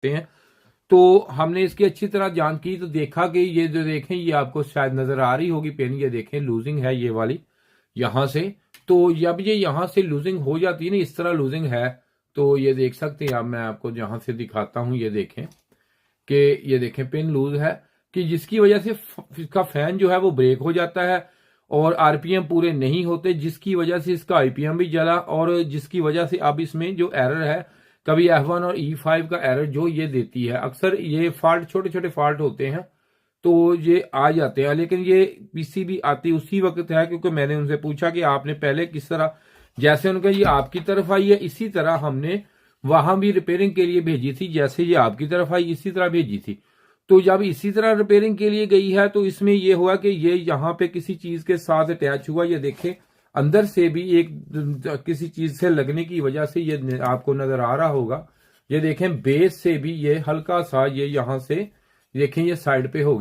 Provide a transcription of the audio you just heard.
हैं। तो हमने इसकी अच्छी तरह जांच की तो देखा कि ये जो देखें, ये आपको शायद नजर आ रही होगी पेन, ये देखें लूजिंग है ये वाली यहां से। तो जब ये यहां से लूजिंग हो जाती है ना, इस तरह लूजिंग है, तो ये देख सकते हैं। अब मैं आपको यहां से दिखाता हूं, ये देखें कि ये देखें पिन लूज है, कि जिसकी वजह से इसका फैन जो है वो ब्रेक हो जाता है और आरपीएम पूरे नहीं होते, जिसकी वजह से इसका आईपीएम भी जला, और जिसकी वजह से अब इसमें जो एरर है, कभी F1 और E5 का एरर जो ये देती है, अक्सर ये फॉल्ट छोटे छोटे फॉल्ट होते हैं तो ये आ जाते हैं। लेकिन ये पीसीबी आती उसी वक्त है, क्योंकि मैंने उनसे पूछा कि आपने पहले किस तरह, जैसे उनका ये आपकी तरफ आई है इसी तरह हमने वहां भी रिपेयरिंग के लिए भेजी थी, जैसे ये आपकी तरफ आई इसी तरह भेजी थी। तो जब इसी तरह रिपेयरिंग के लिए गई है तो इसमें ये हुआ कि ये यहाँ पे किसी चीज के साथ अटैच हुआ, ये देखें अंदर से भी एक किसी चीज से लगने की वजह से ये आपको नजर आ रहा होगा। ये देखें बेस से भी ये हल्का सा ये यहाँ से देखें ये साइड पे हो गया।